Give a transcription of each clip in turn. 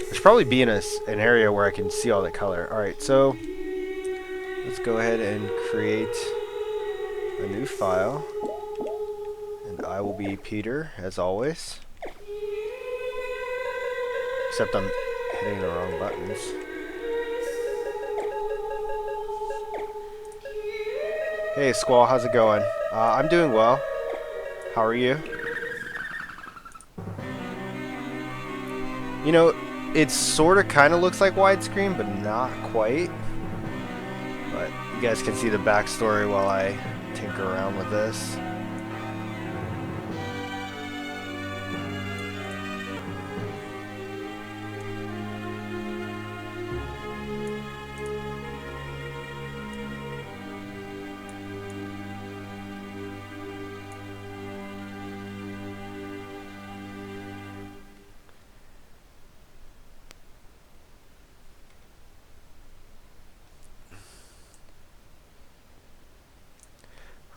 I should probably be in an area where I can see all the color. Alright, so let's go ahead and create a new file. And I will be Peter, as always. Except I'm hitting the wrong buttons. Hey Squall, how's it going? I'm doing well. How are you? You know, it sort of kind of looks like widescreen, but not quite. But you guys can see the backstory while I tinker around with this.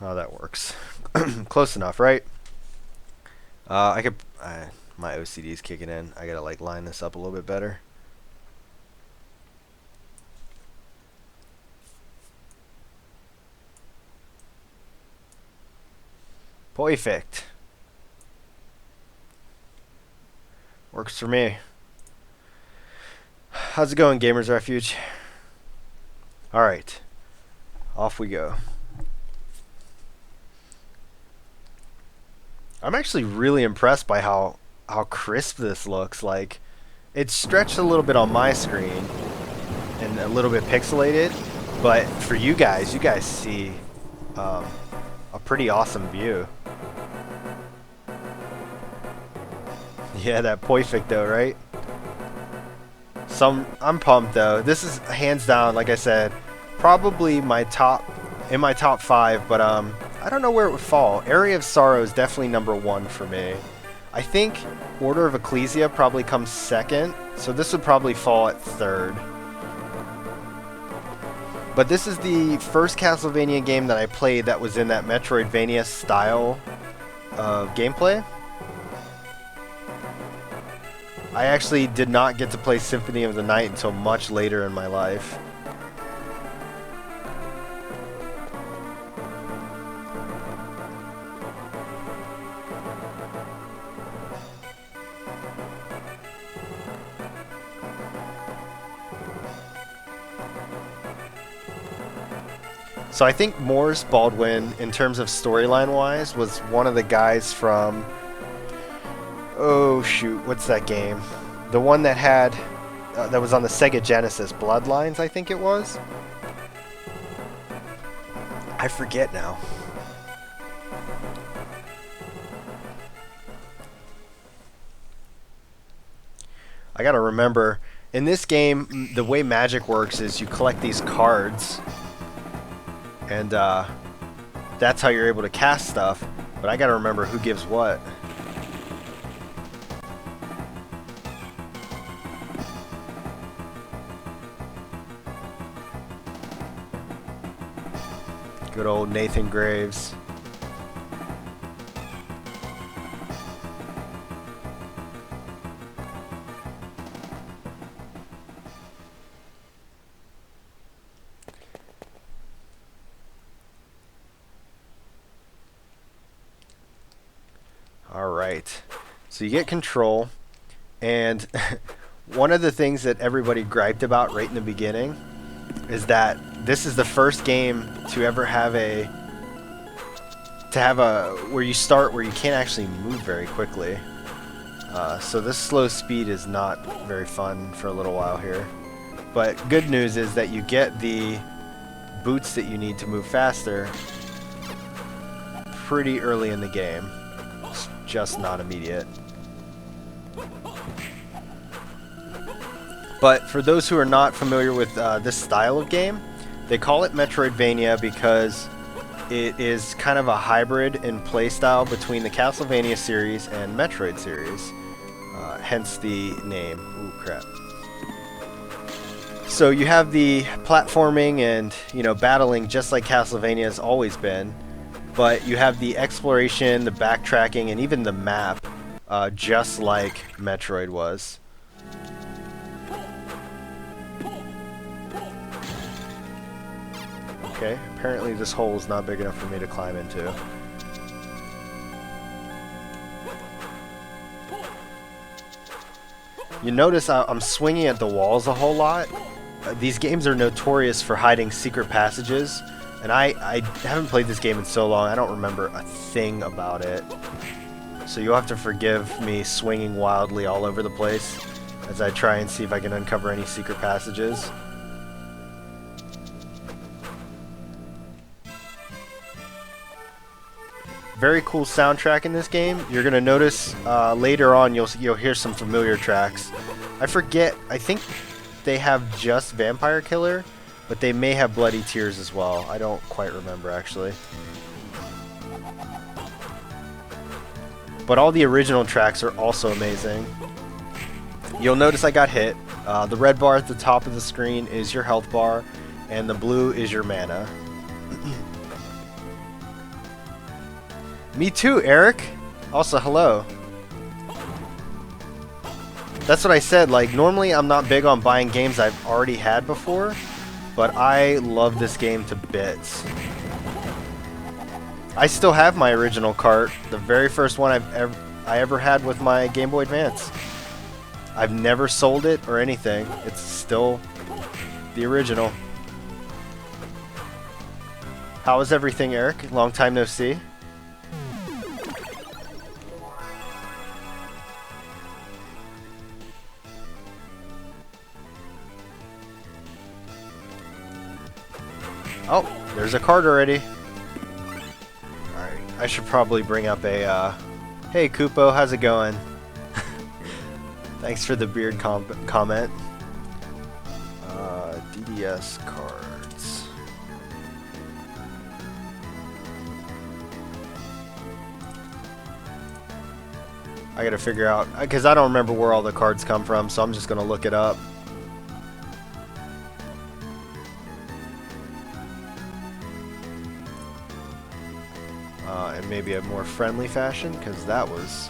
Oh, that works. Close enough, right? I could. My OCD is kicking in. I gotta like line this up a little bit better. Perfect. Works for me. How's it going, Gamers Refuge? All right, off we go. I'm actually really impressed by how crisp this looks. Like, it's stretched a little bit on my screen and a little bit pixelated, but for you guys see a pretty awesome view. Yeah, that perfect though, right? I'm pumped though. This is hands down, like I said, probably in my top 5, but I don't know where it would fall. Area of Sorrow is definitely number 1 for me. I think Order of Ecclesia probably comes second, so this would probably fall at third. But this is the first Castlevania game that I played that was in that Metroidvania style of gameplay. I actually did not get to play Symphony of the Night until much later in my life. So I think Morris Baldwin, in terms of storyline-wise, was one of the guys from... Oh shoot, what's that game? The one that had... that was on the Sega Genesis, Bloodlines, I think it was? I forget now. I gotta remember, in this game, the way magic works is you collect these cards, and that's how you're able to cast stuff, but I gotta remember who gives what. Good old Nathan Graves. Alright, so you get control, and one of the things that everybody griped about right in the beginning is that this is the first game to ever have where you start where you can't actually move very quickly. So this slow speed is not very fun for a little while here. But good news is that you get the boots that you need to move faster pretty early in the game. It's just not immediate. But for those who are not familiar with this style of game, they call it Metroidvania because it is kind of a hybrid in playstyle between the Castlevania series and Metroid series. Hence the name. Ooh, crap. So you have the platforming and, you know, battling just like Castlevania has always been, but you have the exploration, the backtracking, and even the map just like Metroid was. Okay, apparently this hole is not big enough for me to climb into. You notice I'm swinging at the walls a whole lot. These games are notorious for hiding secret passages, and I haven't played this game in so long, I don't remember a thing about it. So you'll have to forgive me swinging wildly all over the place as I try and see if I can uncover any secret passages. Very cool soundtrack in this game. You're gonna notice later on you'll hear some familiar tracks. I forget. I think they have just Vampire Killer, but they may have Bloody Tears as well. I don't quite remember actually. But all the original tracks are also amazing. You'll notice I got hit. The red bar at the top of the screen is your health bar, and the blue is your mana. Me too, Eric. Also, hello. That's what I said. Like, normally I'm not big on buying games I've already had before, but I love this game to bits. I still have my original cart, the very first one I ever had with my Game Boy Advance. I've never sold it or anything. It's still the original. How is everything, Eric? Long time no see. Oh, there's a card already. Alright, I should probably bring up a, hey Kupo, how's it going? Thanks for the beard comment. DDS cards. I gotta figure out, because I don't remember where all the cards come from, so I'm just gonna look it up. In maybe a more friendly fashion, because that was...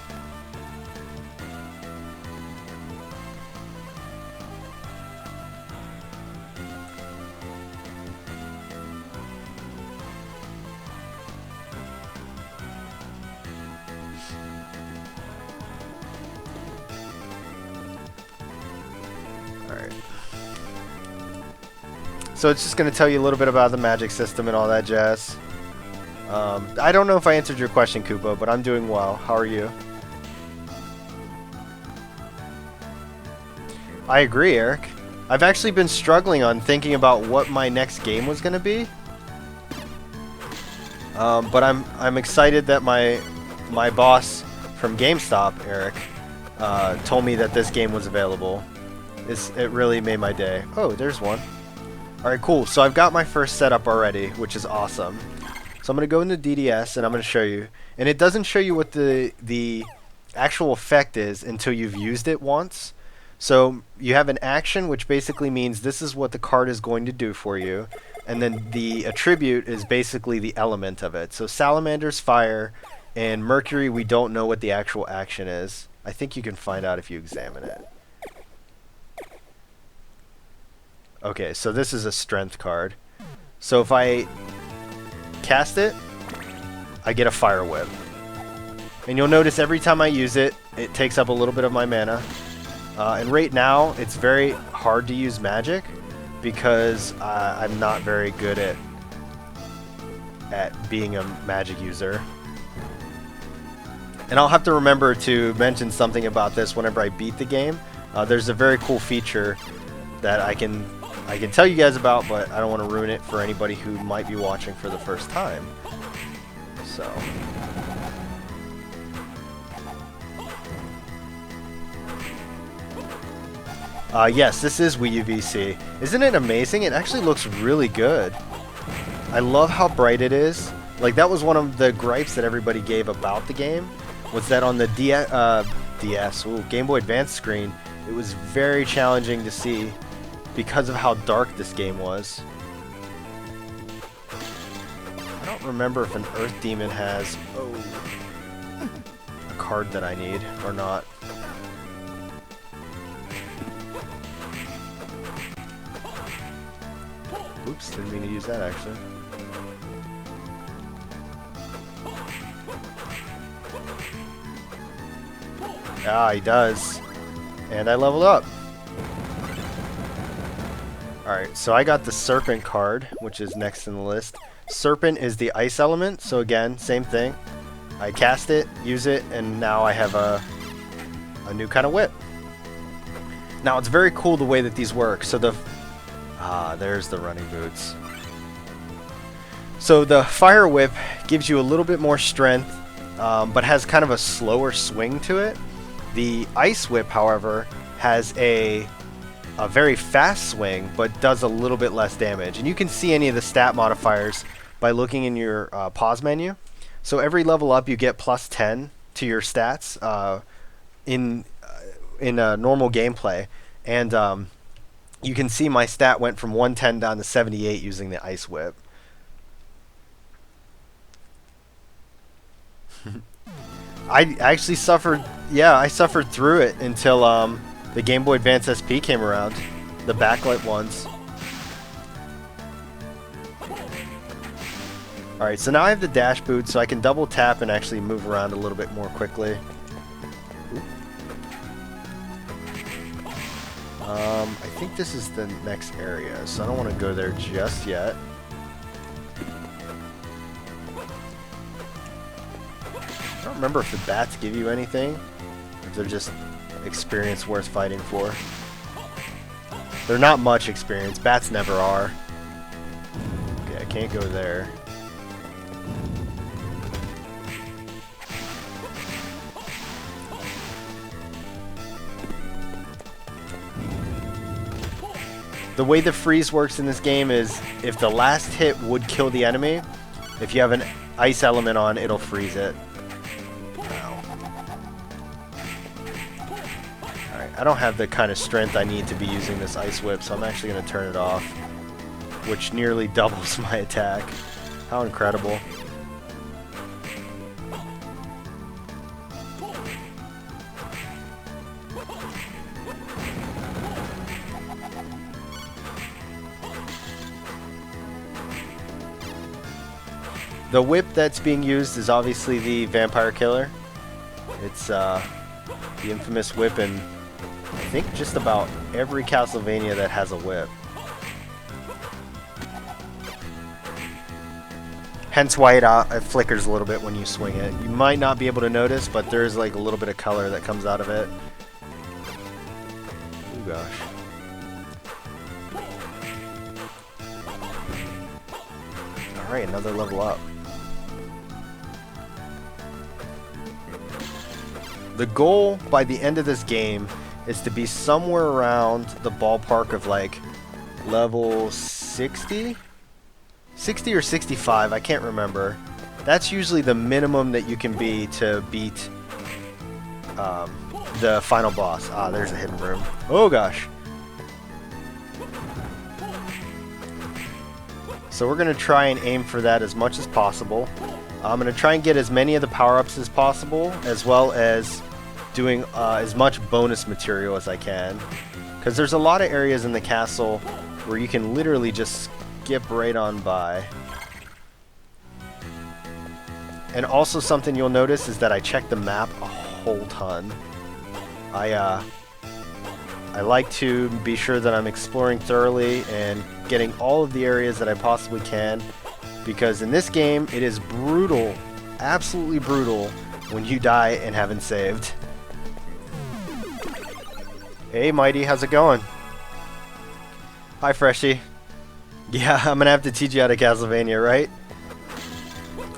Alright. So it's just going to tell you a little bit about the magic system and all that jazz. I don't know if I answered your question, Kupo, but I'm doing well. How are you? I agree, Eric. I've actually been struggling on thinking about what my next game was going to be. But I'm excited that my boss from GameStop, Eric, told me that this game was available. It really made my day. Oh, there's one. Alright, cool. So I've got my first setup already, which is awesome. So I'm going to go into DDS and I'm going to show you. And it doesn't show you what the actual effect is until you've used it once. So you have an action, which basically means this is what the card is going to do for you. And then the attribute is basically the element of it. So Salamander's fire, and Mercury, we don't know what the actual action is. I think you can find out if you examine it. Okay, so this is a strength card. So if I cast it, I get a fire whip. And you'll notice every time I use it, it takes up a little bit of my mana. And right now, it's very hard to use magic because I'm not very good at being a magic user. And I'll have to remember to mention something about this whenever I beat the game. There's a very cool feature that I can tell you guys about, but I don't want to ruin it for anybody who might be watching for the first time. So... yes, this is Wii U VC. Isn't it amazing? It actually looks really good. I love how bright it is. Like, that was one of the gripes that everybody gave about the game, was that on the Game Boy Advance screen, it was very challenging to see because of how dark this game was. I don't remember if an Earth Demon has a card that I need or not. Oops, didn't mean to use that actually. Ah, he does. And I leveled up. Alright, so I got the Serpent card, which is next in the list. Serpent is the ice element, so again, same thing. I cast it, use it, and now I have a new kind of whip. Now, it's very cool the way that these work. So there's the running boots. So the fire whip gives you a little bit more strength, but has kind of a slower swing to it. The ice whip, however, has a very fast swing, but does a little bit less damage. And you can see any of the stat modifiers by looking in your pause menu. So every level up, you get plus 10 to your stats in normal gameplay. And you can see my stat went from 110 down to 78 using the ice whip. I actually suffered, yeah, I suffered through it until the Game Boy Advance SP came around, the backlight ones. Alright, so now I have the dash boot, so I can double tap and actually move around a little bit more quickly. I think this is the next area, so I don't want to go there just yet. I don't remember if the bats give you anything, if they're just experience worth fighting for. They're not much experience. Bats never are. Okay, I can't go there. The way the freeze works in this game is if the last hit would kill the enemy, if you have an ice element on, it'll freeze it. Alright, I don't have the kind of strength I need to be using this ice whip, so I'm actually going to turn it off, which nearly doubles my attack. How incredible. The whip that's being used is obviously the Vampire Killer. It's the infamous whip in, I think, just about every Castlevania that has a whip. Hence why it flickers a little bit when you swing it. You might not be able to notice, but there's like a little bit of color that comes out of it. Oh gosh. Alright, another level up. The goal by the end of this game is to be somewhere around the ballpark of like level 60? 60 or 65, I can't remember. That's usually the minimum that you can be to beat the final boss. Ah, there's a hidden room. Oh gosh. So we're going to try and aim for that as much as possible. I'm going to try and get as many of the power-ups as possible, as well as doing as much bonus material as I can. Because there's a lot of areas in the castle where you can literally just skip right on by. And also something you'll notice is that I check the map a whole ton. I like to be sure that I'm exploring thoroughly and getting all of the areas that I possibly can, because in this game it is brutal, absolutely brutal, when you die and haven't saved. Hey Mighty, how's it going? Hi Freshie. Yeah, I'm gonna have to teach you how to Castlevania, right?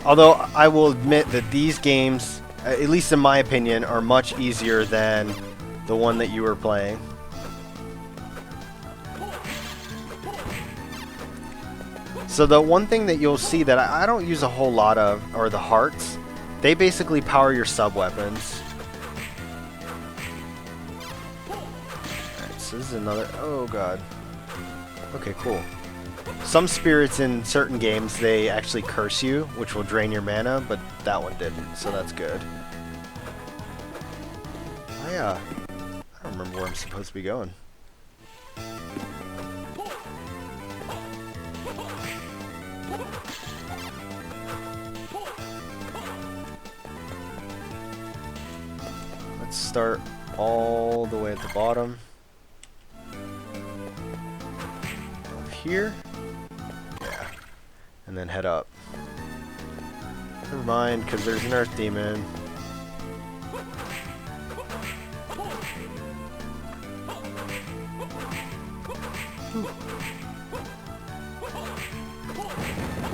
Although I will admit that these games, at least in my opinion, are much easier than the one that you were playing. So the one thing that you'll see that I don't use a whole lot of are the hearts. They basically power your sub-weapons. Alright, so this is another... oh god. Okay, cool. Some spirits in certain games, they actually curse you, which will drain your mana, but that one didn't, so that's good. I don't remember where I'm supposed to be going. start all the way at the bottom. Up here. Yeah. And then head up. Never mind, because there's an Earth Demon.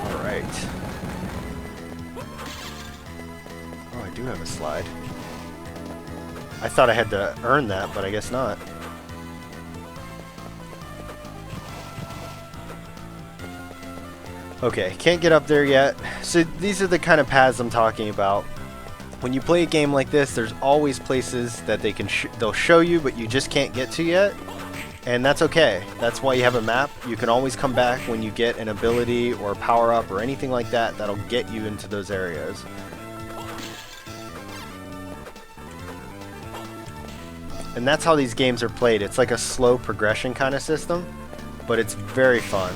Alright. Oh, I do have a slide. I thought I had to earn that, but I guess not. Okay, can't get up there yet. So these are the kind of paths I'm talking about. When you play a game like this, there's always places that they'll show you, but you just can't get to yet. And that's okay. That's why you have a map. You can always come back when you get an ability or power up or anything like that that'll get you into those areas. And that's how these games are played. It's like a slow progression kind of system, but it's very fun.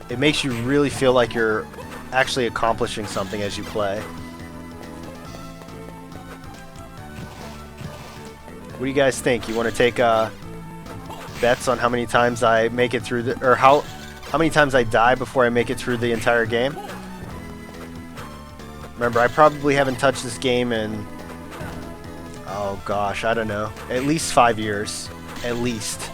It makes you really feel like you're actually accomplishing something as you play. What do you guys think? You want to take bets on how many times I make it through the, or how many times I die before I make it through the entire game? Remember, I probably haven't touched this game in, oh gosh, I don't know, at least 5 years, at least.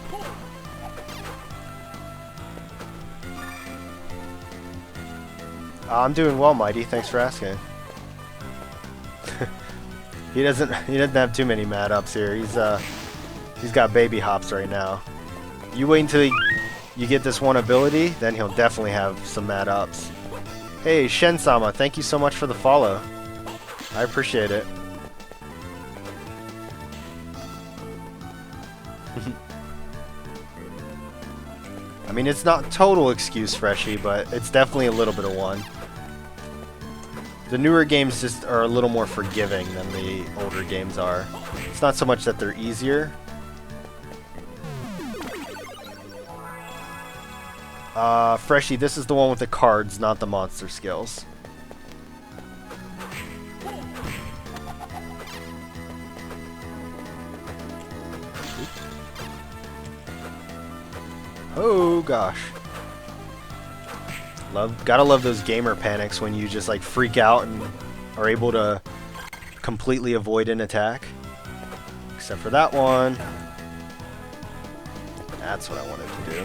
I'm doing well, Mighty. Thanks for asking. He doesn't have too many mad ups here. He's got baby hops right now. You wait until you get this one ability, then he'll definitely have some mad ups. Hey, Shen-sama, thank you so much for the follow. I appreciate it. I mean, it's not total excuse, Freshie, but it's definitely a little bit of one. The newer games just are a little more forgiving than the older games are. It's not so much that they're easier. Freshie, this is the one with the cards, not the monster skills. Oh gosh. Gotta love those gamer panics when you just like freak out and are able to completely avoid an attack. Except for that one. That's what I wanted to do.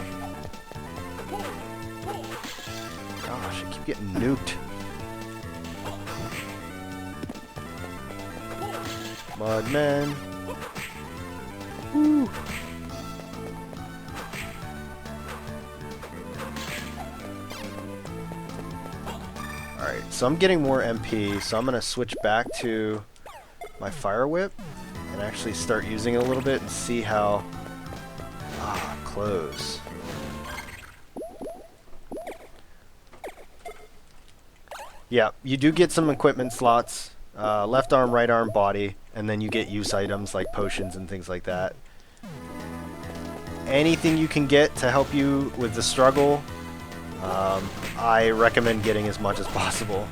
Gosh, I keep getting nuked. Mudmen. Woo. Alright, so I'm getting more MP, so I'm going to switch back to my Fire Whip and actually start using it a little bit and see how... Ah, close. Yeah, you do get some equipment slots, left arm, right arm, body, and then you get use items like potions and things like that. Anything you can get to help you with the struggle, I recommend getting as much as possible.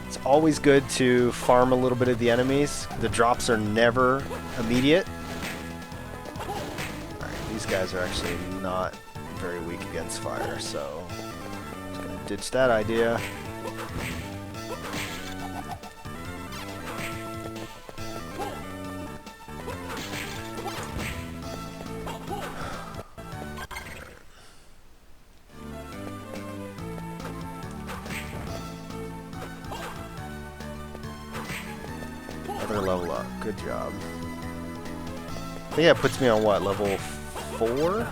It's always good to farm a little bit of the enemies. The drops are never immediate. Alright, these guys are actually not very weak against fire, so I'm just gonna ditch that idea. Level up. Good job. I think that puts me on what, level 4?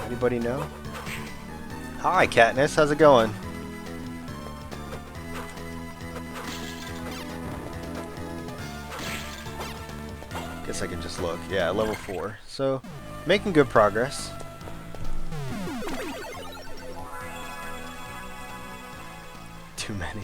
Anybody know? Hi, Katniss. How's it going? Guess I can just look. Yeah, level 4. So, making good progress. Too many.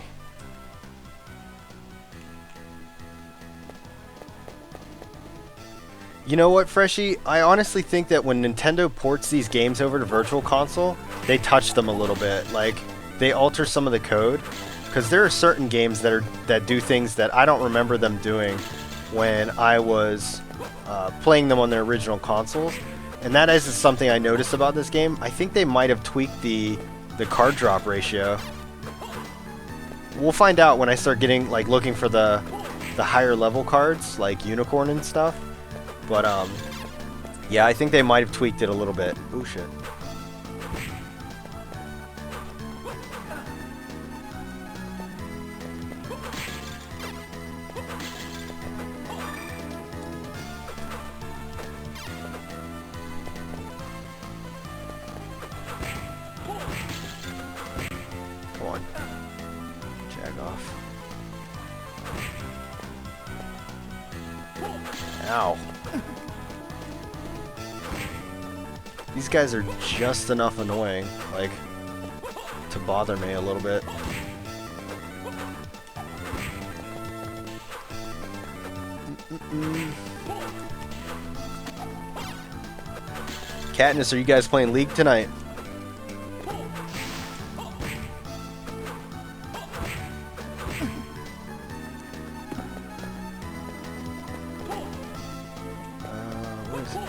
You know what, Freshie? I honestly think that when Nintendo ports these games over to Virtual Console, they touch them a little bit. Like, they alter some of the code. Because there are certain games that do things that I don't remember them doing when I was playing them on their original consoles. And that is something I noticed about this game. I think they might have tweaked the card drop ratio. We'll find out when I start getting, like, looking for the higher level cards, like Unicorn and stuff. But, yeah, I think they might have tweaked it a little bit. Oh, shit. Come on. Jag off. Ow. These guys are just enough annoying, like, to bother me a little bit. Katniss, are you guys playing League tonight? Where is it?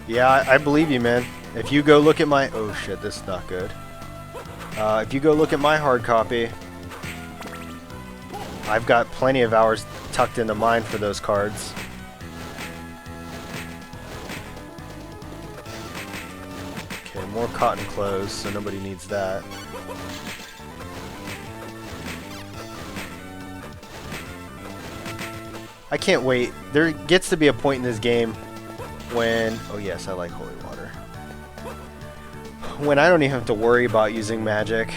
Yeah, I believe you, man. If you go look at my... Oh shit, this is not good. If you go look at my hard copy, I've got plenty of hours tucked into mine for those cards. Okay, more cotton clothes, so nobody needs that. I can't wait. There gets to be a point in this game when... Oh yes, I like holy water. When I don't even have to worry about using magic.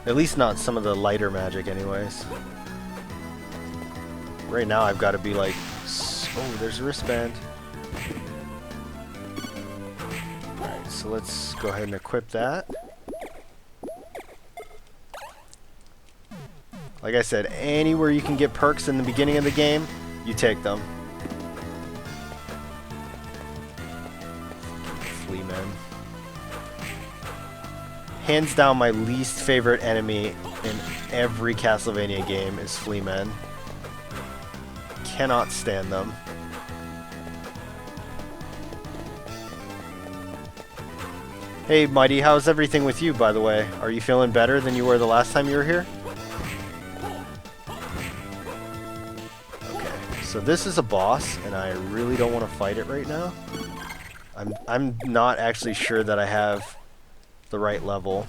At least not some of the lighter magic anyways. Right now I've got to be like... Oh, there's a wristband. Alright, so let's go ahead and equip that. Like I said, anywhere you can get perks in the beginning of the game, you take them. Flea men. Hands down, my least favorite enemy in every Castlevania game is flea men. Cannot stand them. Hey, Mighty, how's everything with you, by the way? Are you feeling better than you were the last time you were here? So this is a boss, and I really don't want to fight it right now. I'm not actually sure that I have the right level,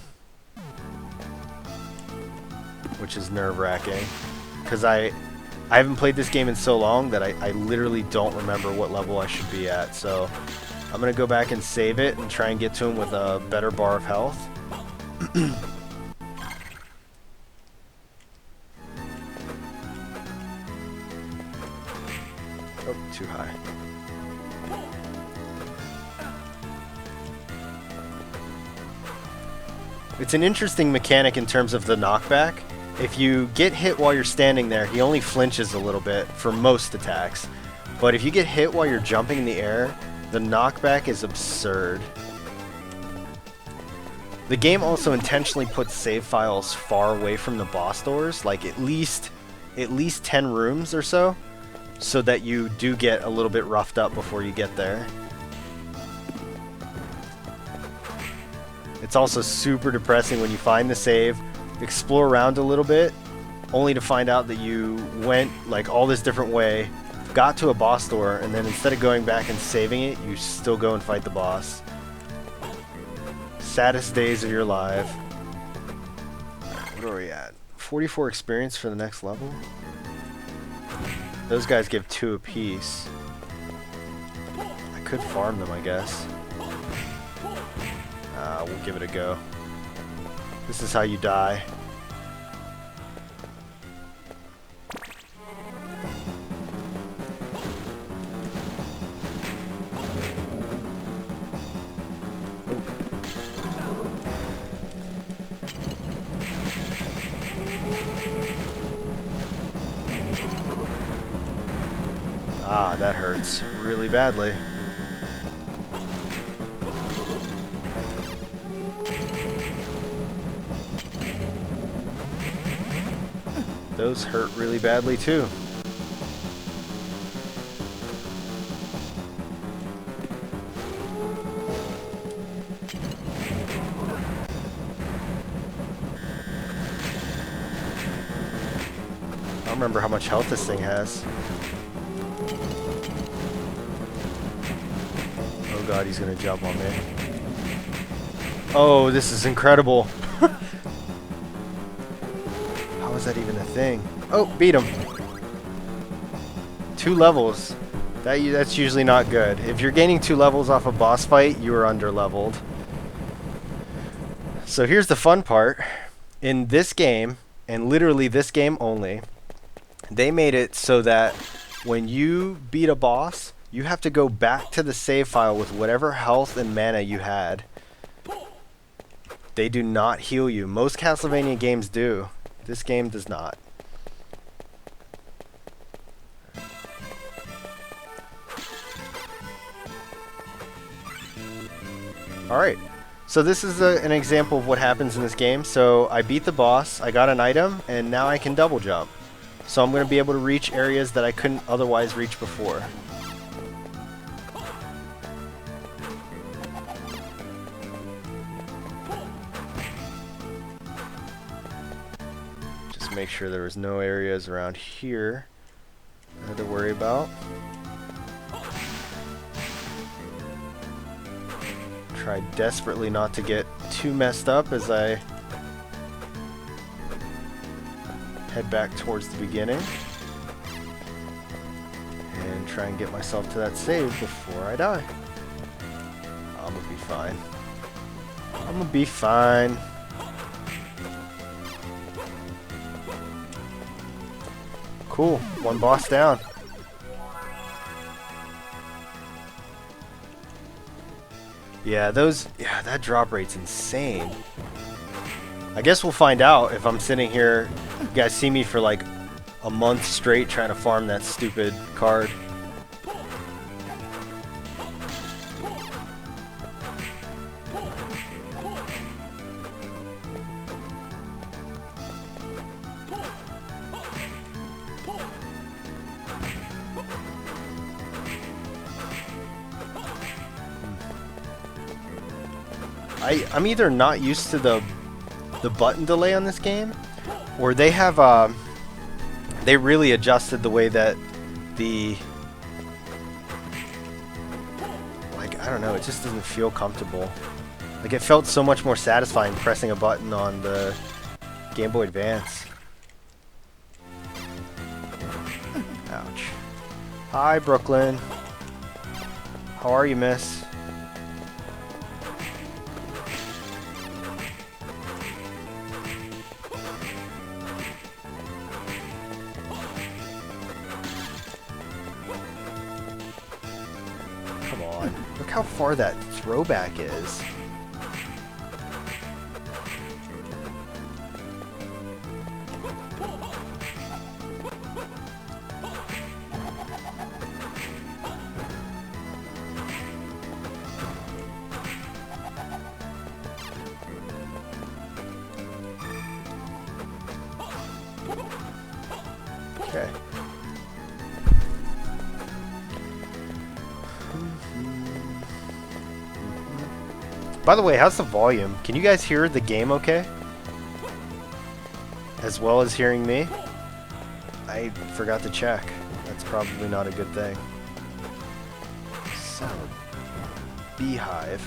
which is nerve-wracking, because I haven't played this game in so long that I literally don't remember what level I should be at. So I'm gonna go back and save it and try and get to him with a better bar of health. Oh, too high. It's an interesting mechanic in terms of the knockback. If you get hit while you're standing there, he only flinches a little bit for most attacks. But if you get hit while you're jumping in the air, the knockback is absurd. The game also intentionally puts save files far away from the boss doors, like at least 10 rooms or so that you do get a little bit roughed up before you get there. It's also super depressing when you find the save, explore around a little bit, only to find out that you went like all this different way, got to a boss door, and then instead of going back and saving it, you still go and fight the boss. Saddest days of your life. What are we at? 44 experience for the next level? Those guys give 2 apiece. I could farm them, I guess. We'll give it a go. This is how you die. That hurts really badly. Those hurt really badly too. I don't remember how much health this thing has. Oh god, he's gonna jump on me. Oh, this is incredible. How is that even a thing? Oh, beat him. 2 levels. That's usually not good. If you're gaining 2 levels off a boss fight, you are under-leveled. So here's the fun part. In this game, and literally this game only, they made it so that when you beat a boss, you have to go back to the save file with whatever health and mana you had. They do not heal you. Most Castlevania games do. This game does not. Alright, so this is an example of what happens in this game. So I beat the boss, I got an item, and now I can double jump. So I'm going to be able to reach areas that I couldn't otherwise reach before. Just make sure there was no areas around here I had to worry about. Try desperately not to get too messed up as I head back towards the beginning and try and get myself to that save before I die. I'm gonna be fine. I'm gonna be fine. Cool, 1 boss down. Yeah, that drop rate's insane. I guess we'll find out if I'm sitting here. You guys see me for like a month straight trying to farm that stupid card. I'm either not used to the button delay on this game, or they have they really adjusted the way that I don't know, it just doesn't feel comfortable. Like, it felt so much more satisfying pressing a button on the Game Boy Advance. Ouch. Hi, Brooklyn. How are you, miss? Come on. Look how far that throwback is. Okay. By the way, how's the volume? Can you guys hear the game okay? As well as hearing me? I forgot to check. That's probably not a good thing. Son of a beehive.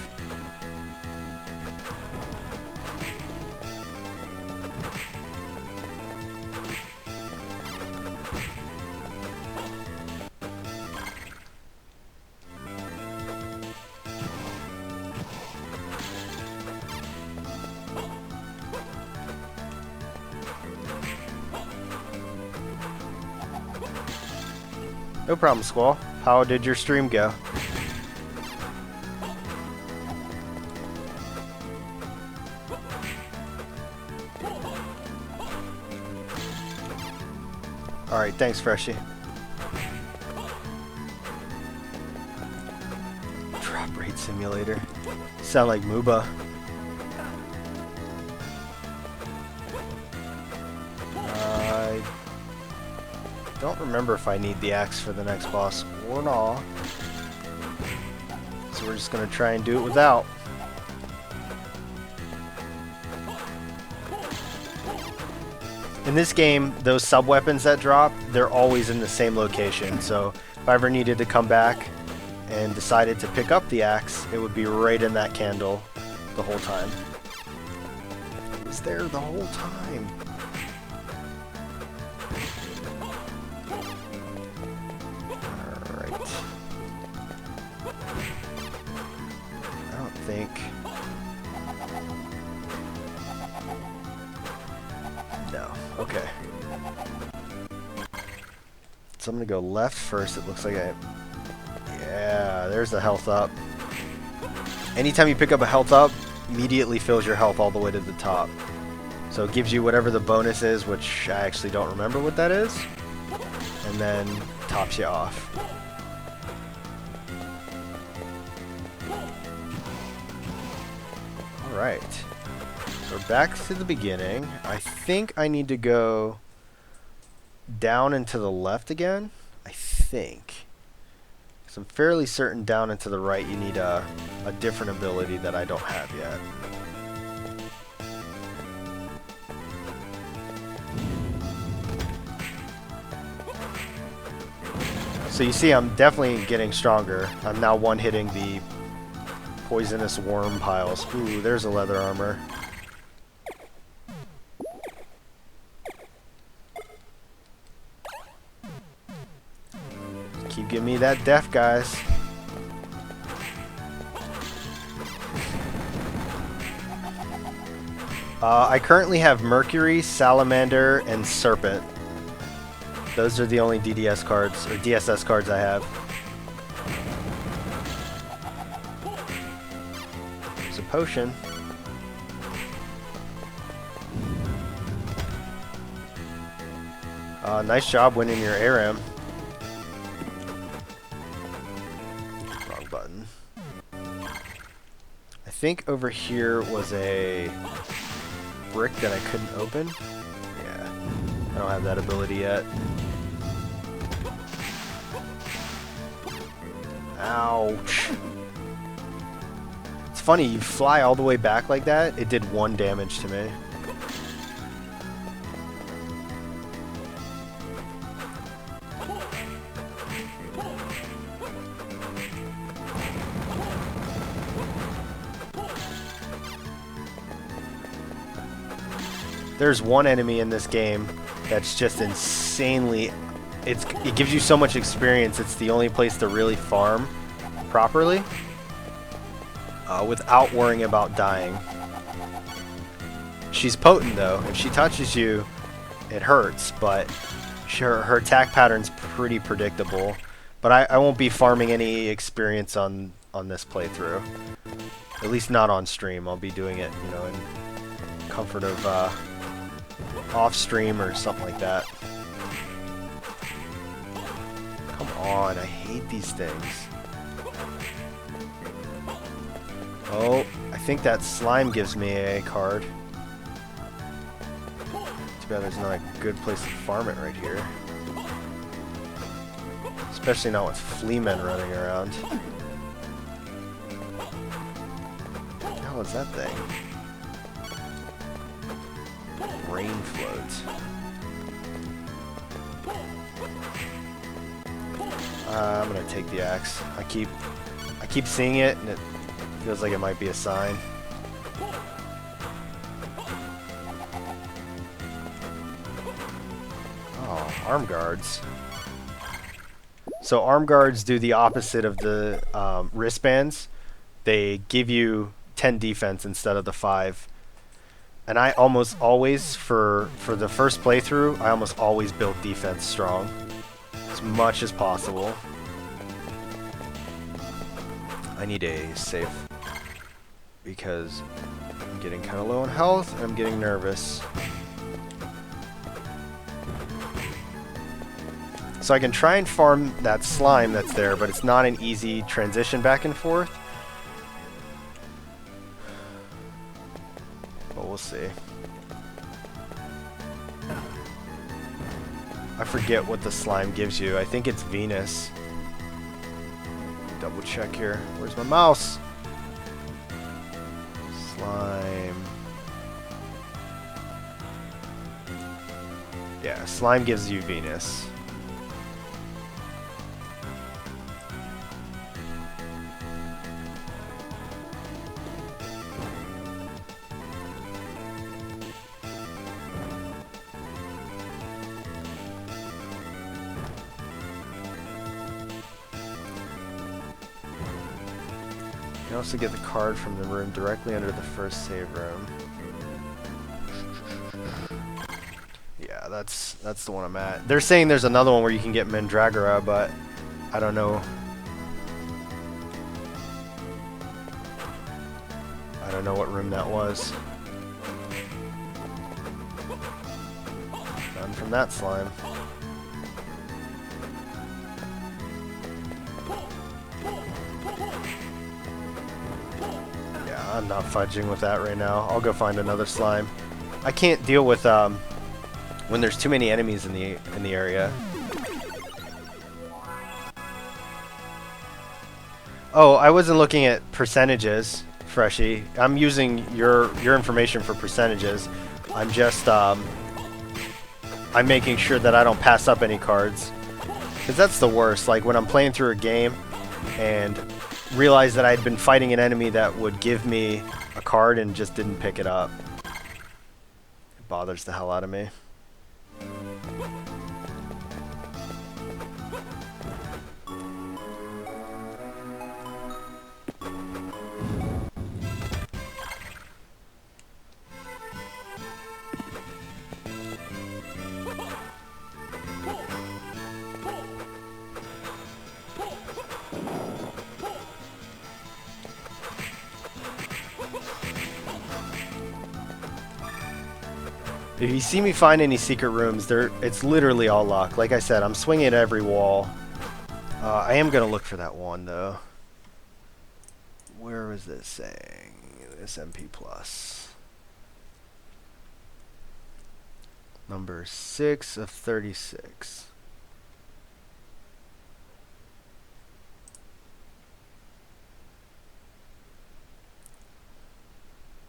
No problem, Squall. How did your stream go? Alright, thanks, Freshie. Fight Simulator. Sound like Mooba. I don't remember if I need the axe for the next boss or not. So we're just gonna try and do it without. In this game, those sub-weapons that drop, they're always in the same location. So if I ever needed to come back and decided to pick up the axe, it would be right in that candle the whole time. It was there the whole time. Alright. I don't think... No. Okay. So I'm gonna go left first. It looks like I... Yeah, there's the health up. Anytime you pick up a health up, immediately fills your health all the way to the top. So it gives you whatever the bonus is, which I actually don't remember what that is. And then tops you off. Alright. So back to the beginning. I think I need to go down and to the left again. I think. I'm fairly certain down and to the right you need a different ability that I don't have yet. So you see I'm definitely getting stronger. I'm now one-hitting the poisonous worm piles. Ooh, there's a leather armor. Keep giving me that death, guys. I currently have Mercury, Salamander, and Serpent. Those are the only DDS cards, or DSS cards I have. There's a potion. Nice job winning your ARAM. Button. I think over here was a brick that I couldn't open. Yeah, I don't have that ability yet. Ouch. It's funny, you fly all the way back like that, it did 1 damage to me. There's one enemy in this game that's just insanely... It gives you so much experience, it's the only place to really farm properly without worrying about dying. She's potent though. If she touches you, it hurts, but her attack pattern's pretty predictable. But I won't be farming any experience on this playthrough. At least not on stream. I'll be doing it, you know, in comfort of... off stream or something like that. Come on, I hate these things. Oh, I think that slime gives me a card. Too bad there's not a good place to farm it right here. Especially not with flea men running around. What the hell is that thing? Rain floats. I'm gonna take the axe. I keep seeing it, and it feels like it might be a sign. Oh, arm guards. So arm guards do the opposite of the wristbands. They give you 10 defense instead of the 5. And I almost always, for the first playthrough, I almost always build defense strong. As much as possible. I need a save. Because I'm getting kind of low on health, and I'm getting nervous. So I can try and farm that slime that's there, but it's not an easy transition back and forth. we'll see. I forget what the slime gives you. I think it's Venus. Double check here. Where's my mouse? Slime. Yeah, slime gives you Venus. You also get the card from the room directly under the first save room. Yeah, that's the one I'm at. They're saying there's another one where you can get Mandragora, but I don't know. I don't know what room that was. None from that slime. I'm not fudging with that right now. I'll go find another slime. I can't deal with when there's too many enemies in the area. Oh, I wasn't looking at percentages, Freshie. I'm using your information for percentages. I'm just I'm making sure that I don't pass up any cards, because that's the worst. Like when I'm playing through a game and realized that I'd been fighting an enemy that would give me a card and just didn't pick it up. It bothers the hell out of me. If you see me find any secret rooms, it's literally all luck. Like I said, I'm swinging at every wall. I am going to look for that one, though. Where was this saying? This MP+. Number 6 of 36.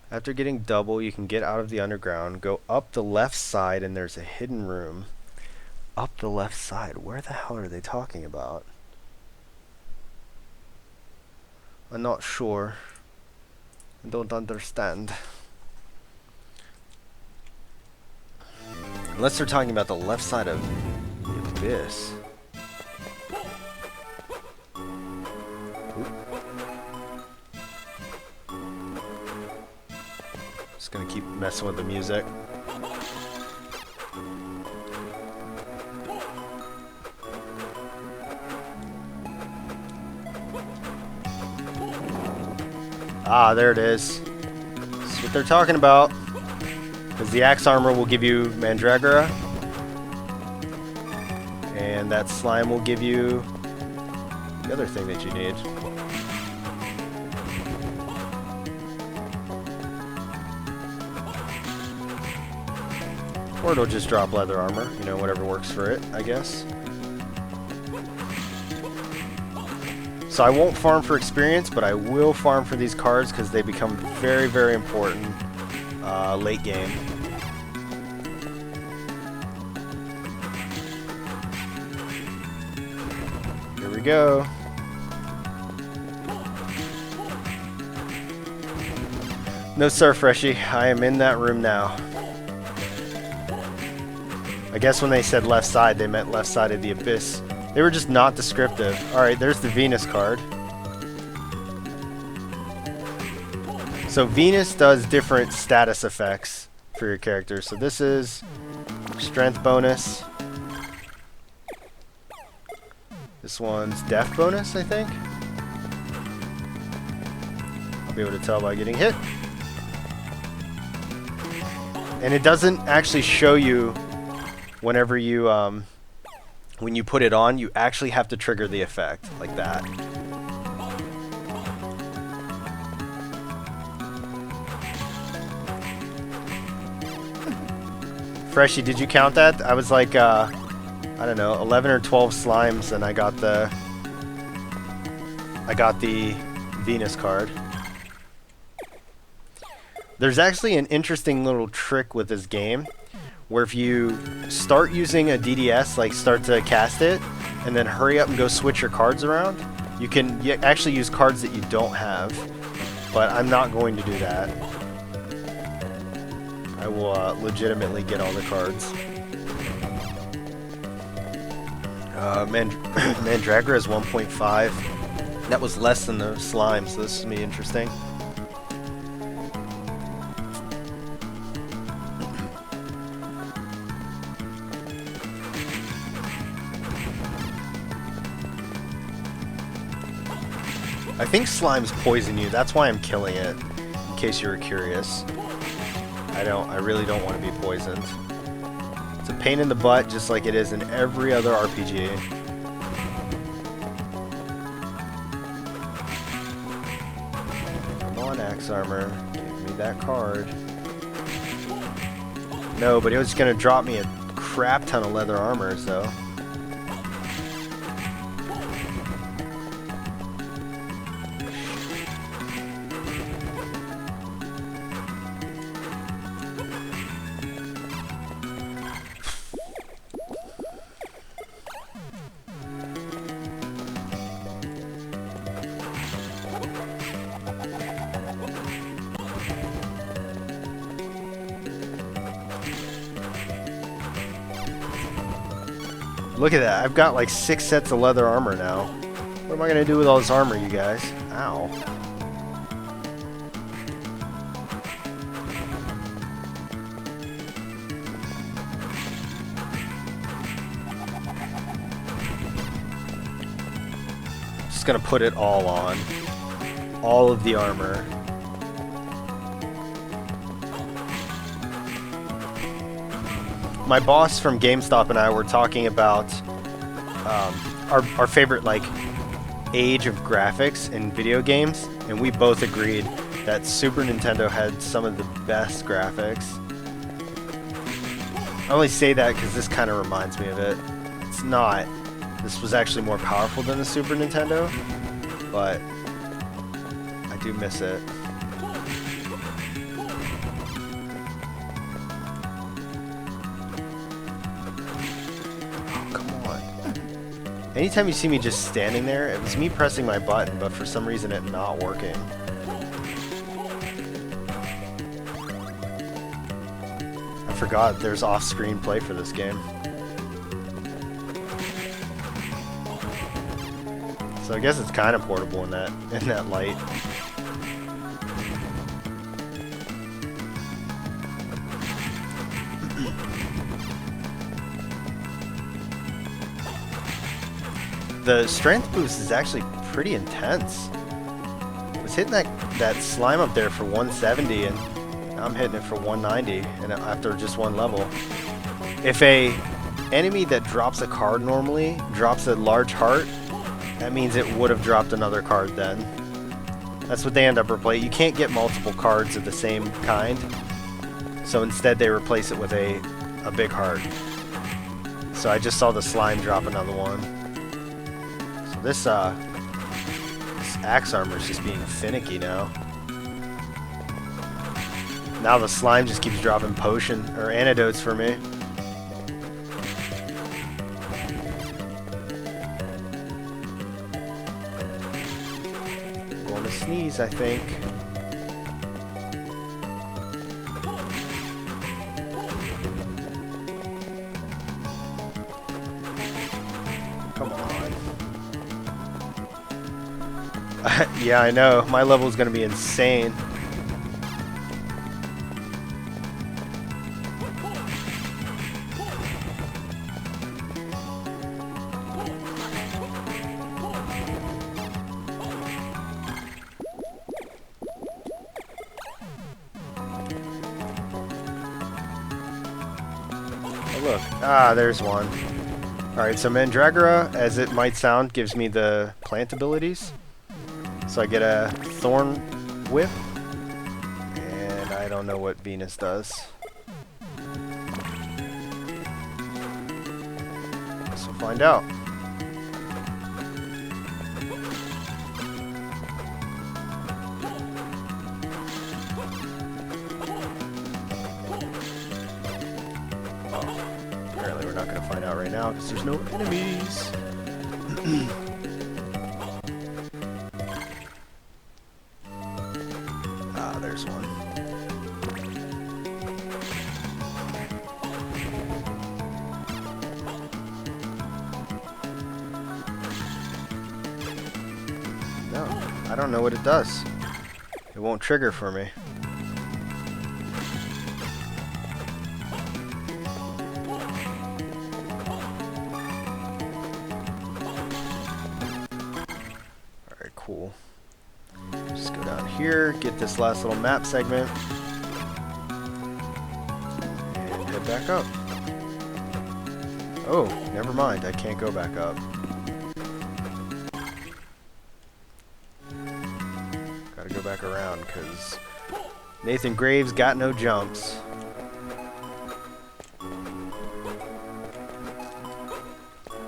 After getting double, you can get out of the underground, go up the left side, and there's a hidden room. Up the left side? Where the hell are they talking about? I'm not sure. I don't understand. Unless they're talking about the left side of the abyss. Just gonna keep messing with the music. Ah, there it is. That's what they're talking about. Because the axe armor will give you Mandragora. And that slime will give you the other thing that you need. Or it'll just drop leather armor, you know, whatever works for it, I guess. So I won't farm for experience, but I will farm for these cards because they become very, very important late game. Here we go. No sir, Freshie. I am in that room now. I guess when they said left side, they meant left side of the abyss. They were just not descriptive. Alright, there's the Venus card. So Venus does different status effects for your character. So this is strength bonus. This one's death bonus, I think. I'll be able to tell by getting hit. And it doesn't actually show you whenever you when you put it on, you actually have to trigger the effect like that. Freshie, did you count that? I was like, I don't know, 11 or 12 slimes, and I got the Venus card. There's actually an interesting little trick with this game, where if you start using a DDS, like start to cast it, and then hurry up and go switch your cards around, you can actually use cards that you don't have. But I'm not going to do that. I will legitimately get all the cards. Mandragora is 1.5. That was less than the slime, so this is gonna be interesting. I think slimes poison you. That's why I'm killing it. In case you were curious. I really don't want to be poisoned. It's a pain in the butt, just like it is in every other RPG. Come on, Axe Armor. Give me that card. No, but it was gonna drop me a crap ton of leather armors, though. Look at that. I've got like 6 sets of leather armor now. What am I going to do with all this armor, you guys? Ow. Just going to put it all on. All of the armor. My boss from GameStop and I were talking about our favorite like age of graphics in video games, and we both agreed that Super Nintendo had some of the best graphics. I only say that because this kind of reminds me of it. It's not. This was actually more powerful than the Super Nintendo, but I do miss it. Anytime you see me just standing there, it was me pressing my button, but for some reason it not working. I forgot there's off-screen play for this game. So I guess it's kind of portable in that light. The strength boost is actually pretty intense. I was hitting that slime up there for 170, and now I'm hitting it for 190, and after just one level. If a enemy that drops a card normally drops a large heart, that means it would have dropped another card then. That's what they end up replacing. You can't get multiple cards of the same kind, so instead they replace it with a big heart. So I just saw the slime drop another one. This axe armor is just being finicky now. Now the slime just keeps dropping potion or antidotes for me. Going to sneeze, I think. Come on. Yeah, I know. My level is going to be insane. Oh, look. Ah, there's one. Alright, so Mandragora, as it might sound, gives me the plant abilities. So I get a Thorn Whip, and I don't know what Venus does. Find out. Apparently we're not going to find out right now because there's no enemies. Ah, there's one. No, I don't know what it does. It won't trigger for me. Cool. Just go down here, get this last little map segment, and head back up. Oh, never mind, I can't go back up. Gotta go back around, because Nathan Graves got no jumps.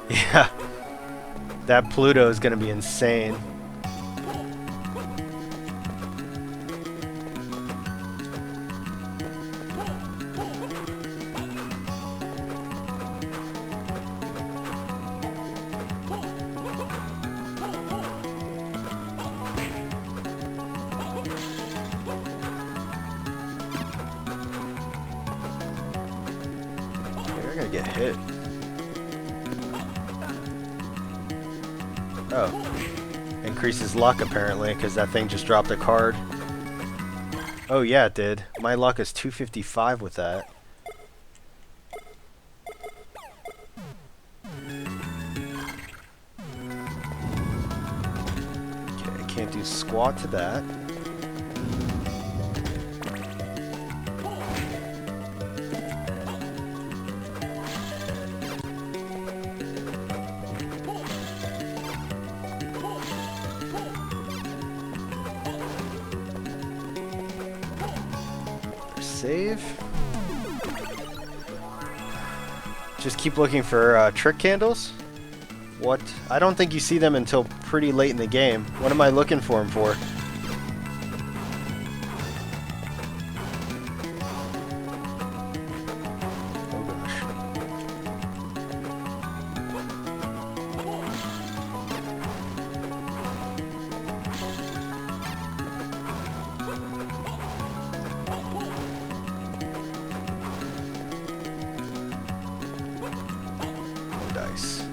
Yeah, that Pluto is gonna be insane. I gotta get hit. Oh. Increases luck apparently, because that thing just dropped a card. Oh yeah, it did. My luck is 255 with that. Okay, I can't do squat to that. Save. Just keep looking for trick candles. What? I don't think you see them until pretty late in the game. What am I looking for them for? Oh gosh. Dice.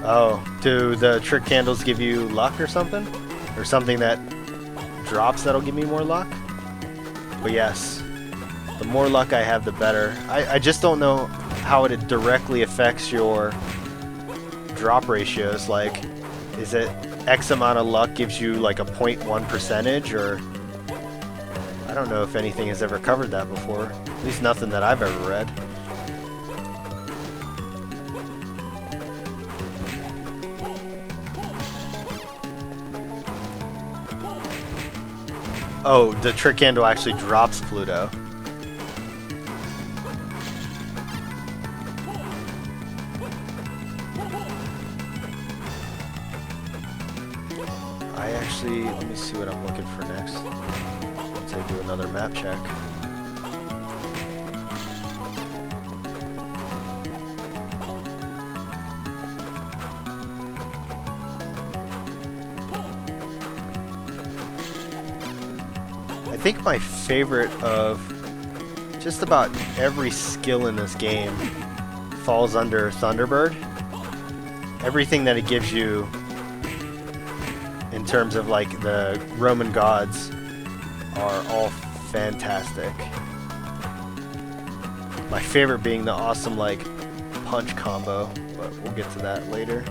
Oh, do the trick candles give you luck or something? Or something that drops that'll give me more luck? But yes, the more luck I have, the better. I just don't know how it directly affects your drop ratios. Like, is it X amount of luck gives you like a 0.1 percentage, or I don't know if anything has ever covered that before. At least nothing that I've ever read. Oh, the trick candle actually drops Pluto. I actually, let me see what I'm looking for next. Once I do another map check. I think my favorite of just about every skill in this game falls under Thunderbird. Everything that it gives you in terms of like the Roman gods are all fantastic. My favorite being the awesome like punch combo, but we'll get to that later.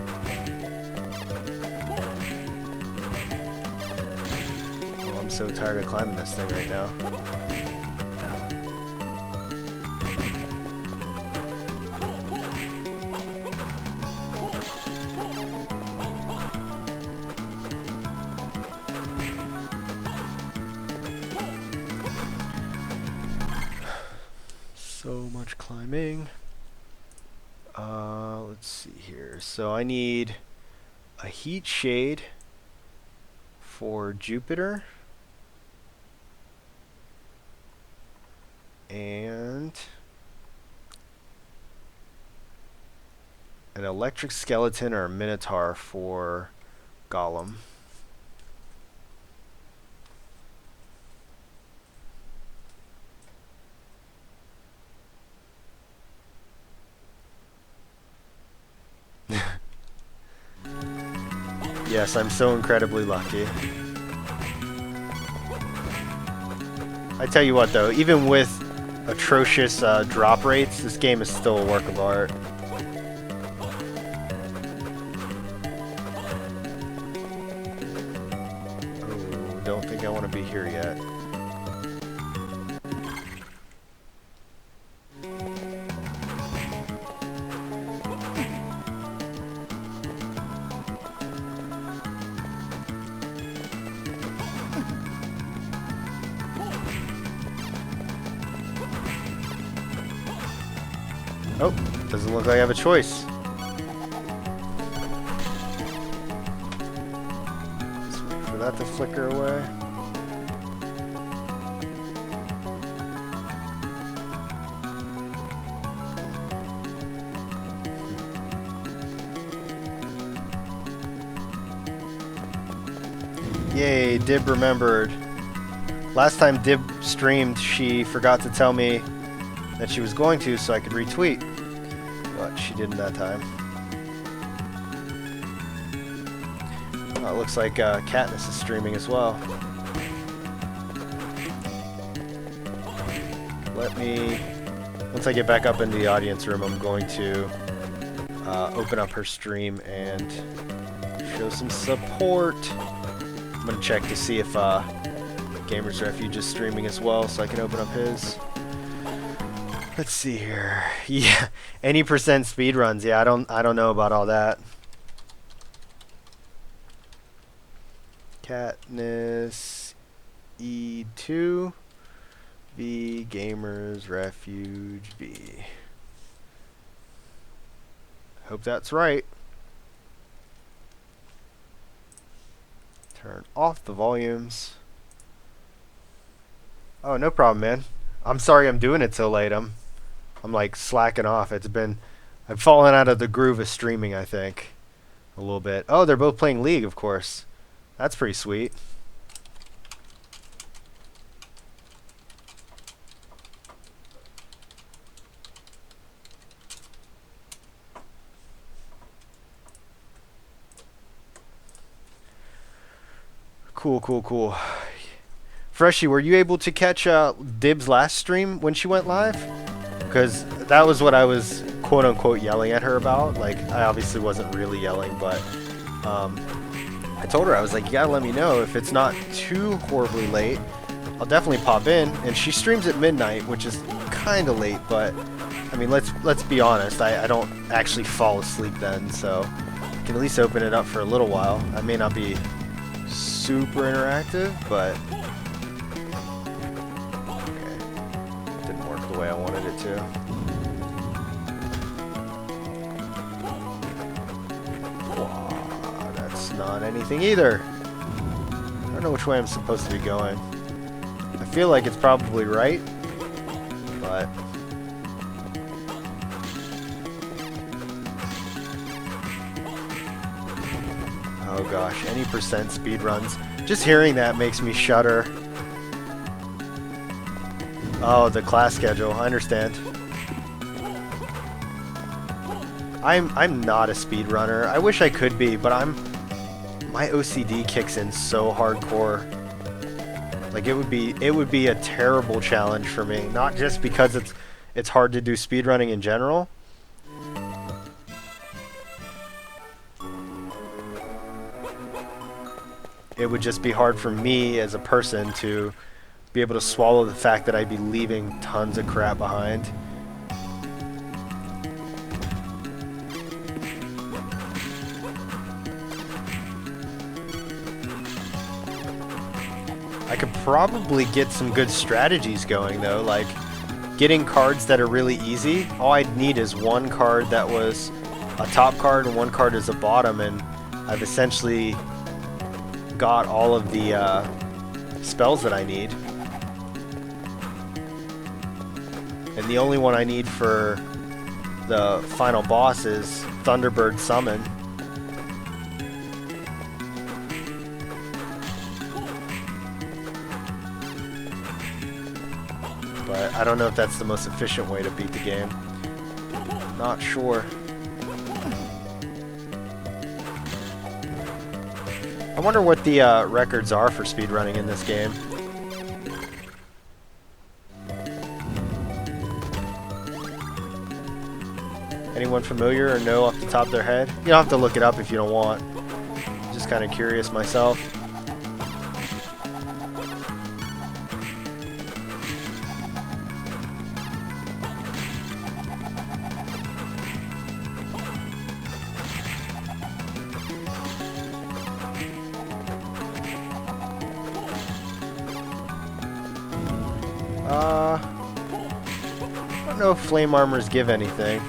I'm so tired of climbing this thing right now. So much climbing. climbing. Let's see here. So I need a heat shade for Jupiter. And an electric skeleton or a minotaur for Gollum. Yes, I'm so incredibly lucky. I tell you what though, even with atrocious drop rates, this game is still a work of art. Oh, don't think I want to be here yet. Oh, doesn't look like I have a choice. Let's wait for that to flicker away. Yay, Dib remembered. Last time Dib streamed, she forgot to tell me that she was going to so I could retweet. But she didn't that time. Oh, it looks like Katniss is streaming as well. Let me... Once I get back up into the audience room, I'm going to open up her stream and show some support. I'm going to check to see if Gamers Refuge is streaming as well so I can open up his. Let's see here. Yeah, any percent speedruns. Yeah, I don't know about all that. Katniss E2 V Gamers Refuge V. Hope that's right. Turn off the volumes. Oh, no problem, man. I'm sorry I'm doing it so late. I'm like slacking off. I've fallen out of the groove of streaming, I think. A little bit. Oh, they're both playing League, of course. That's pretty sweet. Cool, cool, cool. Freshie, were you able to catch Dib's last stream when she went live? Because that was what I was quote-unquote yelling at her about. Like, I obviously wasn't really yelling, but I told her, I was like, you gotta let me know if it's not too horribly late. I'll definitely pop in. And she streams at midnight, which is kind of late, but I mean, let's be honest. I don't actually fall asleep then, so I can at least open it up for a little while. I may not be super interactive, but okay, didn't work the way I wanted it to. Wow, that's not anything either. I don't know which way I'm supposed to be going. I feel like it's probably right, but oh gosh, any percent speedruns. Just hearing that makes me shudder. Oh, the class schedule, I understand. I'm not a speedrunner. I wish I could be, but my OCD kicks in so hardcore. Like it would be a terrible challenge for me. Not just because it's hard to do speedrunning in general. It would just be hard for me as a person to be able to swallow the fact that I'd be leaving tons of crap behind. I could probably get some good strategies going though, like getting cards that are really easy. All I'd need is one card that was a top card and one card is a bottom, and I've essentially got all of the spells that I need. And the only one I need for the final boss is Thunderbird Summon. But I don't know if that's the most efficient way to beat the game. Not sure. I wonder what the records are for speedrunning in this game. Anyone familiar or know off the top of their head? You don't have to look it up if you don't want. I'm just kind of curious myself. I don't know if flame armors give anything.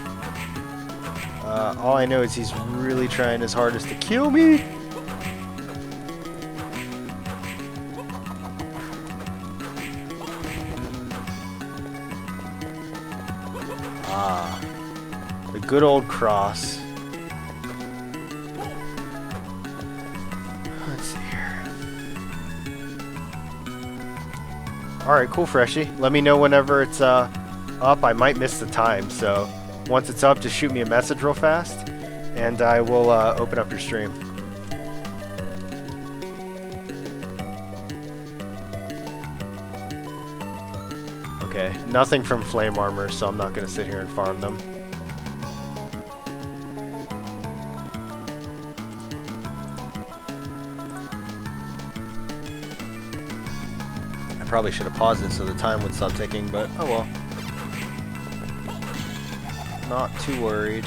All I know is he's really trying his hardest to kill me. Ah, the good old cross. Let's see here. Alright, cool, Freshie. Let me know whenever it's up. I might miss the time, so once it's up, just shoot me a message real fast, and I will open up your stream. Okay, nothing from flame armor, so I'm not going to sit here and farm them. I probably should have paused it so the time would stop ticking, but oh well. Not too worried.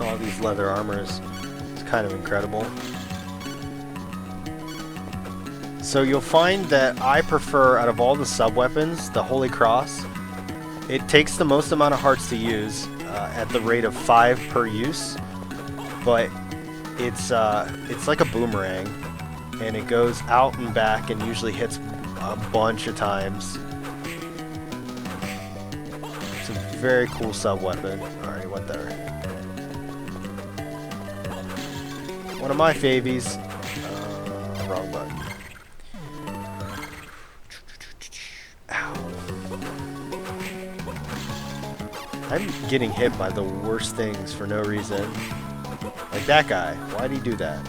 Oh, these leather armors. It's kind of incredible. So you'll find that I prefer, out of all the sub-weapons, the Holy Cross. It takes the most amount of hearts to use. At the rate of 5 per use, but it's like a boomerang, and it goes out and back and usually hits a bunch of times. It's a very cool sub-weapon. Alright, what there? One of my favies. Wrong button. I'm getting hit by the worst things for no reason. Like that guy. Why'd he do that?